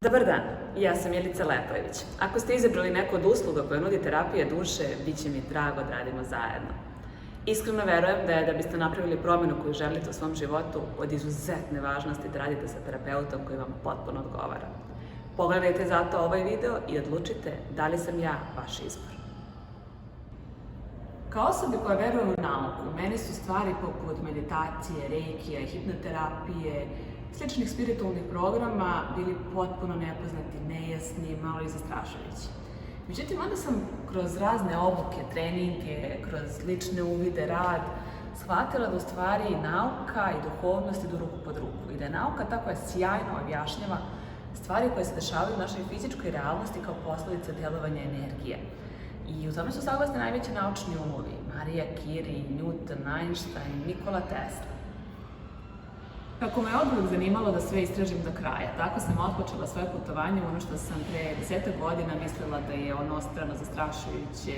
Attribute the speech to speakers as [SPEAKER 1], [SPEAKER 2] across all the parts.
[SPEAKER 1] Dobar dan, ja sam Milica Lepojević. Ako ste izabrali neku od usluga koja nudi terapije duše, bit će mi drago da radimo zajedno. Iskreno verujem da biste napravili promjenu koju želite u svom životu, od izuzetne važnosti da radite sa terapeutom koji vam potpuno odgovara. Pogledajte zato ovaj video i odlučite da li sam ja vaš izbor. Kao osobi koja veruje u nauku, meni su stvari poput meditacije, reikija, hipnoterapije, sličnih spiritualnih programa bili potpuno nepoznati, nejasni, malo i zastrašujući. Međutim, onda sam kroz razne obuke, treninge, kroz lične uvide, rad, shvatila da u stvari nauka i duhovnost idu ruku pod ruku i da je nauka ta koja sjajno objašnjava stvari koje se dešavaju u našoj fizičkoj realnosti kao posljedica djelovanja energije. I u tome su saglasni najveći naučni umovi, Maria Curie, Newton, Einstein, Nikola Tesla. Kako me oduvek zanimalo da sve istražim do kraja, tako sam otpočela svoje putovanje u ono što sam pre 10 godina mislila da je onostrano, zastrašujuće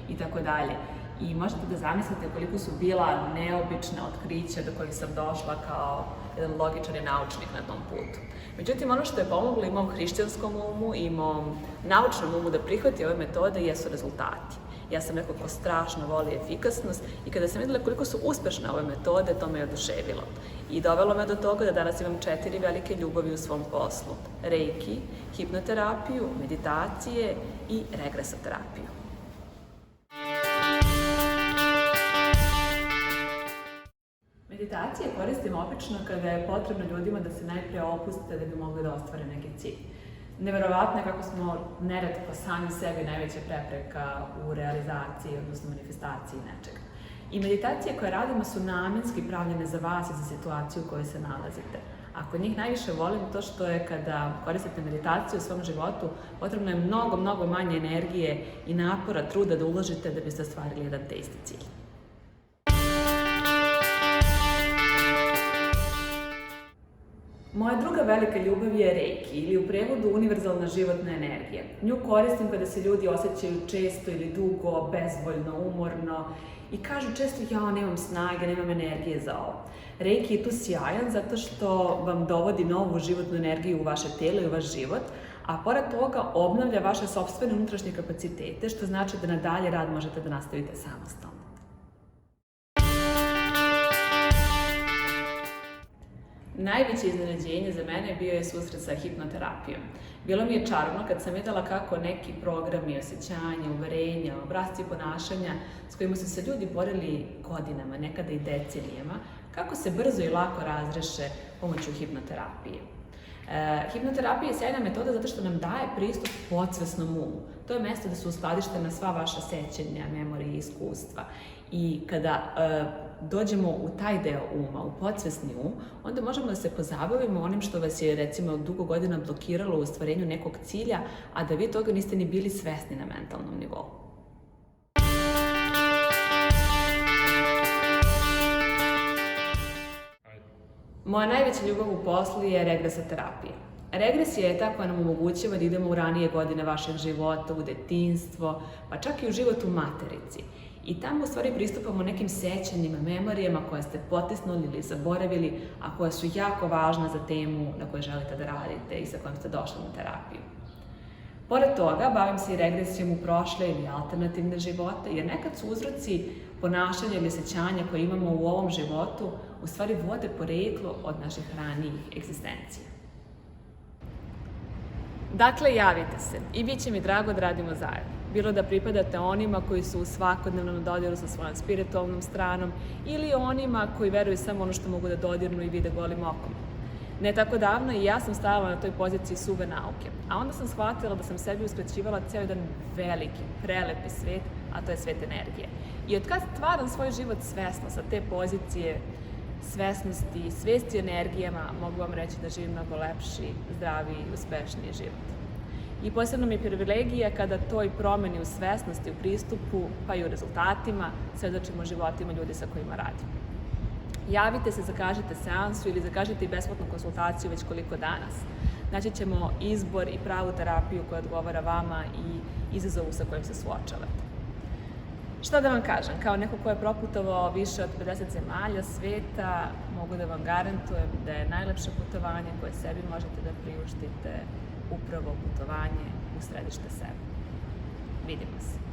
[SPEAKER 1] i tako dalje. I možete da zamislite koliko su bila neobična otkrića do kojih sam došla kao jedan logičan i naučnik na tom putu. Međutim, ono što je pomoglo i mom hrišćanskom umu i mom naučnom umu da prihvati ove metode jesu rezultati. Ja sam neko ko strašno voli efikasnost i kada sam videla koliko su uspešne ove metode, to me je oduševilo. I dovelo me do toga da danas imam 4 velike ljubavi u svom poslu. Reiki, hipnoterapiju, meditacije i regresoterapiju. Meditacije koristim obično kada je potrebno ljudima da se najpre opuste da bi mogli da ostvare neki cilj. Neverovatno je kako smo neretko sami sebi najveća prepreka u realizaciji, odnosno manifestaciji nečega. I meditacije koje radimo su namenski pravljene za vas i za situaciju u kojoj se nalazite. Ako njih najviše volim, to što je kada koristite meditaciju u svom životu, potrebno je mnogo manje energije i napora, truda da uložite da biste ostvarili jedan te isti cilj. Moja druga velika ljubav je reiki ili u prevodu univerzalna životna energija. Nju koristim kada se ljudi osjećaju često ili dugo, bezvoljno, umorno i kažu često ja nemam snage, nemam energije za ovo. Reiki je tu sjajan zato što vam dovodi novu životnu energiju u vaše tijelo i u vaš život, a pored toga obnavlja vaše sopstvene unutrašnje kapacitete, što znači da na dalje rad možete da nastavite samostalno. Najveće iznenađenje za mene bio je susret sa hipnoterapijom. Bilo mi je čarobno kad sam videla kako neki programi, osjećanja, uverenja, obrasci ponašanja s kojima su se ljudi borili godinama, nekada i decenijama, kako se brzo i lako razreše pomoću hipnoterapije. Hipnoterapija je sjajna metoda zato što nam daje pristup podsvesnom umu. To je mesto da su uskladištena sva vaša sećanja, memorije i iskustva. I kada dođemo u taj deo uma, u podsvesni um, onda možemo da se pozabavimo onim što vas je recimo dugo godina blokiralo u ostvarenju nekog cilja, a da vi toga niste ni bili svesni na mentalnom nivou. Moja najveća ljubav u poslu je regresoterapija. Regresija je ta koja nam omogućava da idemo u ranije godine vašeg života, u detinjstvo, pa čak i u život u materici. I tamo u stvari pristupamo nekim sećanjima, memorijama koje ste potisnuli ili zaboravili, a koja su jako važna za temu na kojoj želite da radite i sa kojom ste došli na terapiju. Pored toga, bavim se i regresijom u prošle ili alternativne živote, jer nekad su uzroci ponašanja ili osjećanja koje imamo u ovom životu u stvari vode poreklo od naših ranijih egzistencija. Dakle, javite se i bit će mi drago da radimo zajedno. Bilo da pripadate onima koji su u svakodnevnom dodiru sa svojom spiritualnom stranom ili onima koji veruju samo ono što mogu da dodirnu i vide golim okom. Ne tako davno i ja sam stajala na toj poziciji suve nauke, a onda sam shvatila da sam sebi uskraćivala ceo jedan veliki, prelepi svet, a to je svet energije. I od kad stvaram svoj život svesno sa te pozicije svesnosti i svesti energijama, mogu vam reći da živim mnogo lepši, zdraviji i uspešniji život. I posebno mi je privilegija kada toj promeni u svesnosti, u pristupu, pa i u rezultatima, svedočimo životima ljudi sa kojima radim. Javite se, zakažite seansu ili zakažite i besplatnu konsultaciju već koliko danas. Naći ćemo izbor i pravu terapiju koja odgovara vama i izazovu sa kojim se suočavate. Šta da vam kažem, kao neko ko je proputovao više od 50 zemalja sveta, mogu da vam garantujem da je najlepše putovanje koje sebi možete da priuštite
[SPEAKER 2] upravo putovanje u središte sebe. Vidimo se.